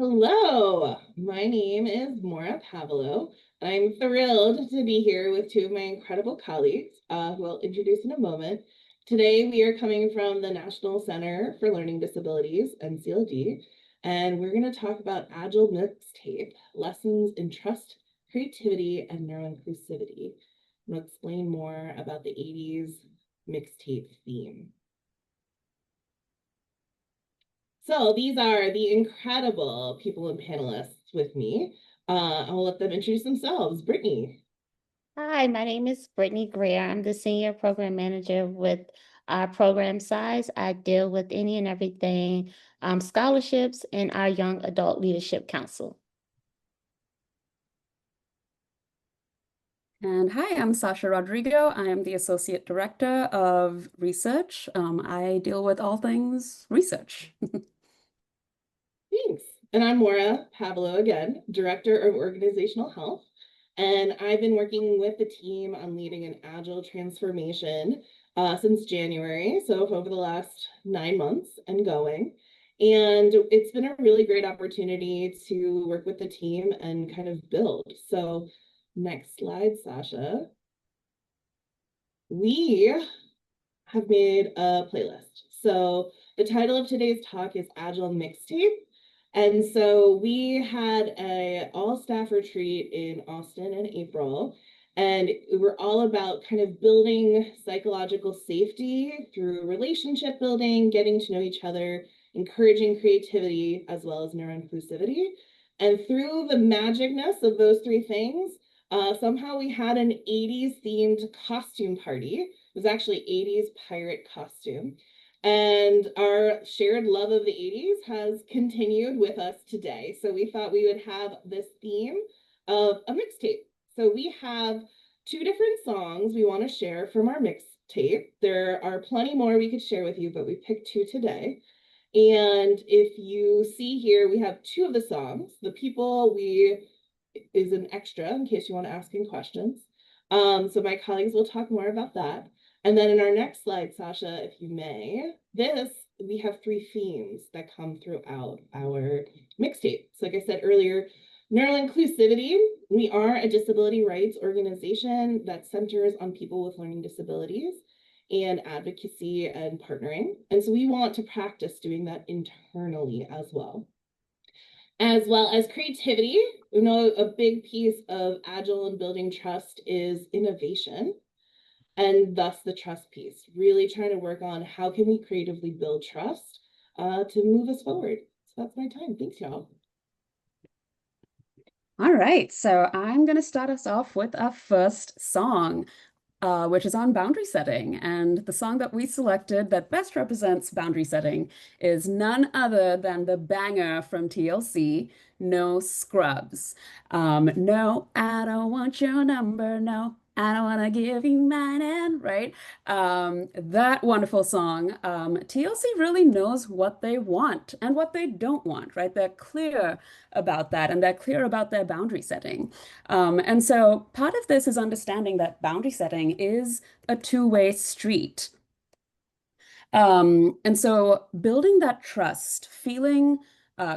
Hello, my name is Maura Pavlo. I'm thrilled to be here with two of my incredible colleagues, who I'll introduce in a moment. Today, we are coming from the National Center for Learning Disabilities, NCLD, and we're going to talk about Agile Mixtape, lessons in trust, creativity, and neuroinclusivity. I'm going to explain more about the 80s mixtape theme. So these are the incredible people and panelists with me. I'll let them introduce themselves. Brittany. Hi, my name is Brittany Greer. I'm the Senior Program Manager with our program size. I deal with any and everything scholarships in our Young Adult Leadership Council. And hi, I'm Sasha Rodrigo. I am the Associate Director of Research. I deal with all things research. Thanks. And I'm Maura Pavlo again, Director of Organizational Health. And I've been working with the team on leading an agile transformation since January, so over the last 9 months and going. And it's been a really great opportunity to work with the team and kind of build. So next slide, Sasha. We have made a playlist. So the title of today's talk is Agile Mixtape. And so we had a all-staff retreat in Austin in April, and we were all about kind of building psychological safety through relationship building, getting to know each other, encouraging creativity, as well as neuroinclusivity. And through the magicness of those three things, somehow we had an 80s themed costume party. It was actually 80s pirate costume. And our shared love of the 80s has continued with us today. So we thought we would have this theme of a mixtape. So we have two different songs we want to share from our mixtape. There are plenty more we could share with you, but we picked two today. And if you see here, we have two of the songs. The People We is an extra in case you want to ask any questions. So my colleagues will talk more about that. And then in our next slide, Sasha, if you may, we have three themes that come throughout our mixtape. So like I said earlier, neuroinclusivity. We are a disability rights organization that centers on people with learning disabilities and advocacy and partnering. And so we want to practice doing that internally as well. As well as creativity. We know a big piece of Agile and building trust is innovation, and thus the trust piece, really trying to work on how can we creatively build trust to move us forward. So that's my time. Thanks, y'all. All right, so I'm going to start us off with our first song, which is on boundary setting. And the song that we selected that best represents boundary setting is none other than the banger from TLC, No Scrubs. No, I don't want your number. No, I don't want to give you mine. And right, that wonderful song. TLC really knows what they want and what they don't want, right? They're clear about that, and they're clear about their boundary setting. And so part of this is understanding that boundary setting is a two-way street. And so building that trust, feeling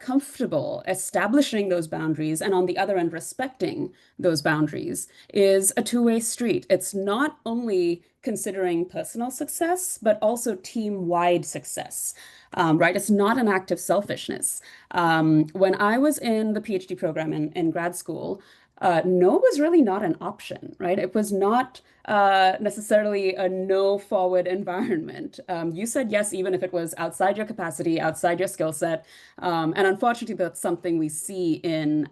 comfortable establishing those boundaries, and on the other end, respecting those boundaries is a two-way street. It's not only considering personal success, but also team-wide success. Right? It's not an act of selfishness. When I was in the PhD program in grad school, no was really not an option, right? It was not necessarily a no forward environment. You said yes, even if it was outside your capacity, outside your skill set. And unfortunately, that's something we see in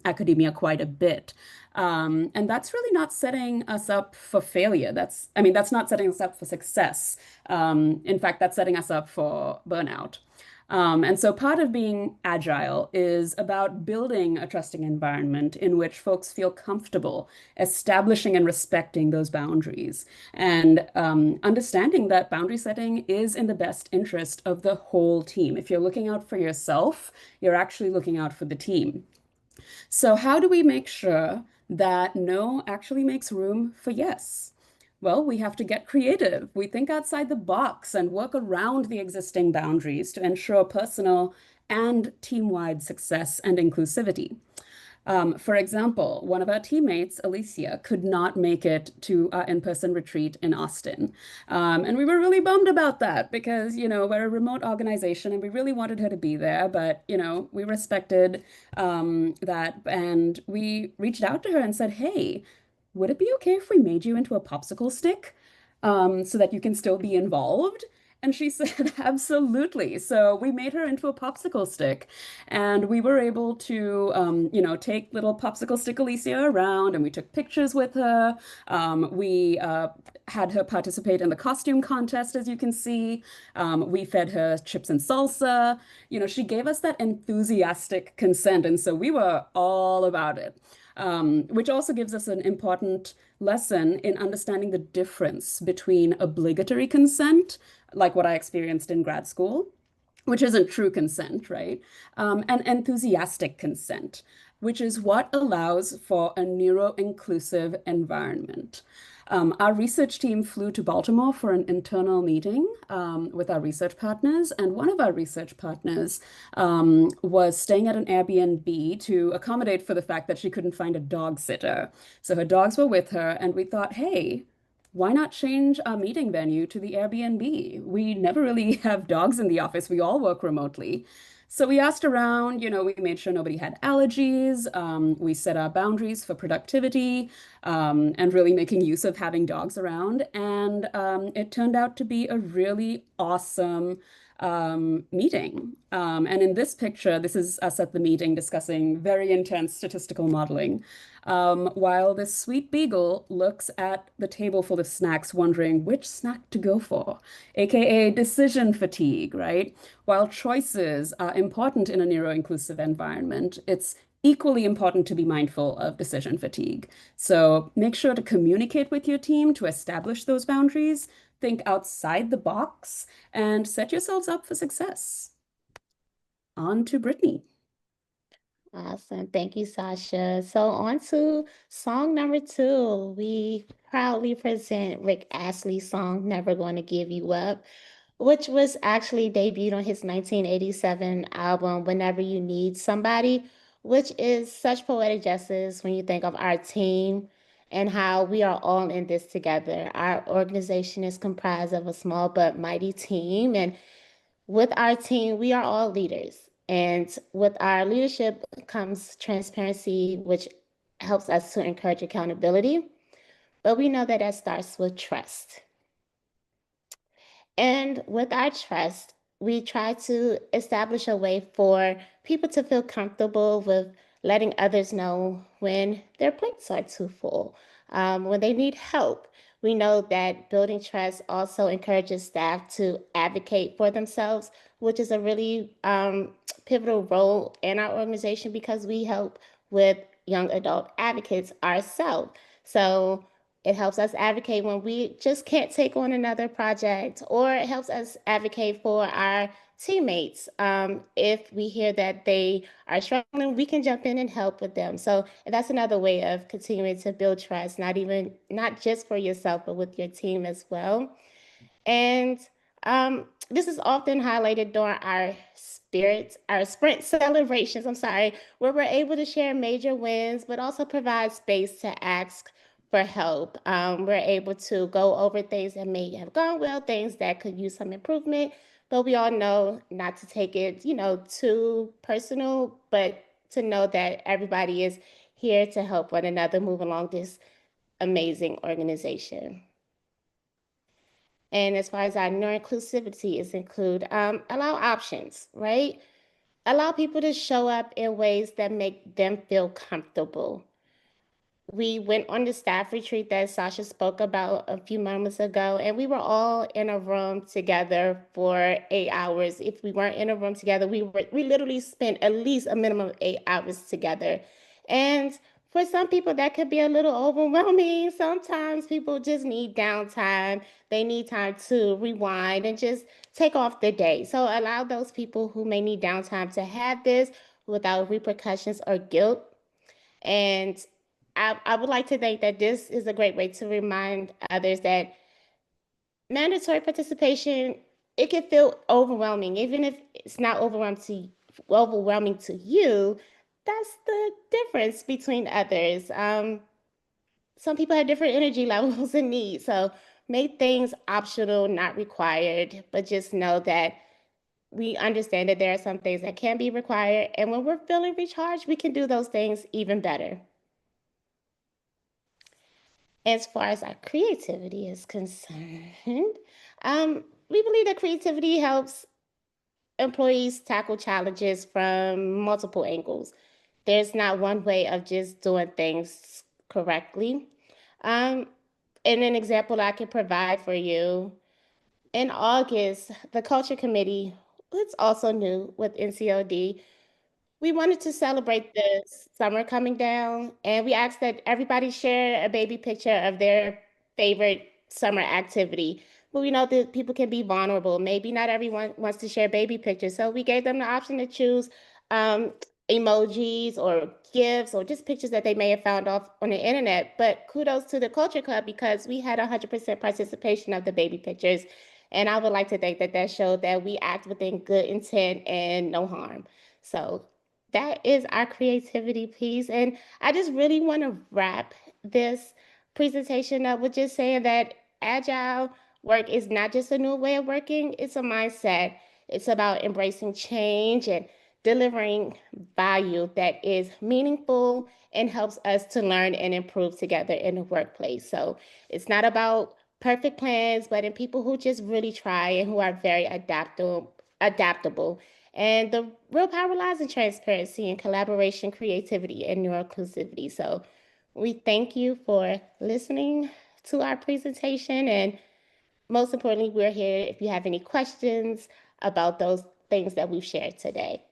academia quite a bit. And that's really not setting us up for failure. That's not setting us up for success. In fact, that's setting us up for burnout. And so part of being agile is about building a trusting environment in which folks feel comfortable establishing and respecting those boundaries, and understanding that boundary setting is in the best interest of the whole team. If you're looking out for yourself, you're actually looking out for the team. So how do we make sure that no actually makes room for yes? Well, we have to get creative. We think outside the box and work around the existing boundaries to ensure personal and team-wide success and inclusivity. For example, one of our teammates, Alicia, could not make it to our in-person retreat in Austin. And we were really bummed about that because, we're a remote organization and we really wanted her to be there. But, we respected that and we reached out to her and said, hey, would it be okay if we made you into a popsicle stick so that you can still be involved? And she said, absolutely. So we made her into a popsicle stick. And we were able to, take little popsicle stick Alicia around and we took pictures with her. We had her participate in the costume contest, as you can see. We fed her chips and salsa. She gave us that enthusiastic consent. And so we were all about it. Which also gives us an important lesson in understanding the difference between obligatory consent, like what I experienced in grad school, which isn't true consent, right? And enthusiastic consent, which is what allows for a neuro-inclusive environment. Our research team flew to Baltimore for an internal meeting with our research partners, and one of our research partners was staying at an Airbnb to accommodate for the fact that she couldn't find a dog sitter. So her dogs were with her, and we thought, hey, why not change our meeting venue to the Airbnb? We never really have dogs in the office. We all work remotely. So we asked around, we made sure nobody had allergies. We set our boundaries for productivity and really making use of having dogs around. And it turned out to be a really awesome meeting. And in this picture, this is us at the meeting discussing very intense statistical modeling. While this sweet beagle looks at the table full of snacks, wondering which snack to go for, aka decision fatigue, right? While choices are important in a neuro-inclusive environment, it's equally important to be mindful of decision fatigue. So make sure to communicate with your team to establish those boundaries, think outside the box, and set yourselves up for success. On to Brittany. Awesome. Thank you, Sasha. So on to song number 2. We proudly present Rick Astley's song, Never Gonna Give You Up, which was actually debuted on his 1987 album, Whenever You Need Somebody, which is such poetic justice when you think of our team and how we are all in this together. Our organization is comprised of a small but mighty team, and with our team, we are all leaders. And with our leadership comes transparency, which helps us to encourage accountability. But we know that that starts with trust. And with our trust, we try to establish a way for people to feel comfortable with letting others know when their plates are too full, when they need help. We know that building trust also encourages staff to advocate for themselves, which is a really pivotal role in our organization because we help with young adult advocates ourselves. So it helps us advocate when we just can't take on another project, or it helps us advocate for our teammates. If we hear that they are struggling, we can jump in and help with them. So that's another way of continuing to build trust, not just for yourself, but with your team as well. And this is often highlighted during our sprint celebrations, where we're able to share major wins, but also provide space to ask for help. We're able to go over things that may have gone well, things that could use some improvement, but we all know not to take it, too personal, but to know that everybody is here to help one another move along this amazing organization. And as far as our neuroinclusivity is include, allow options, right? Allow people to show up in ways that make them feel comfortable. We went on the staff retreat that Sasha spoke about a few moments ago, and we were all in a room together for 8 hours. If we weren't in a room together, we literally spent at least a minimum of 8 hours together. And for some people, that could be a little overwhelming. Sometimes people just need downtime. They need time to rewind and just take off the day. So allow those people who may need downtime to have this without repercussions or guilt. And I would like to think that this is a great way to remind others that mandatory participation, it can feel overwhelming, even if it's not overwhelming to you. That's the difference between others. Some people have different energy levels and needs, so make things optional, not required, but just know that we understand that there are some things that can be required, and when we're feeling recharged, we can do those things even better. As far as our creativity is concerned, we believe that creativity helps employees tackle challenges from multiple angles. There's not one way of just doing things correctly. Um, and an example I can provide for you, in August, the Culture Committee, it's also new with NCLD, we wanted to celebrate the summer coming down, and we asked that everybody share a baby picture of their favorite summer activity. But we know that people can be vulnerable. Maybe not everyone wants to share baby pictures. So we gave them the option to choose um, emojis or gifs or just pictures that they may have found off on the internet. But kudos to the Culture Club because we had 100% participation of the baby pictures. And I would like to think that that showed that we act within good intent and no harm. So that is our creativity piece. And I just really want to wrap this presentation up with just saying that agile work is not just a new way of working, it's a mindset. It's about embracing change and delivering value that is meaningful and helps us to learn and improve together in the workplace. So it's not about perfect plans, but in people who just really try and who are very adaptable. And the real power lies in transparency and collaboration, creativity, and neuroinclusivity. So we thank you for listening to our presentation. And most importantly, we're here if you have any questions about those things that we've shared today.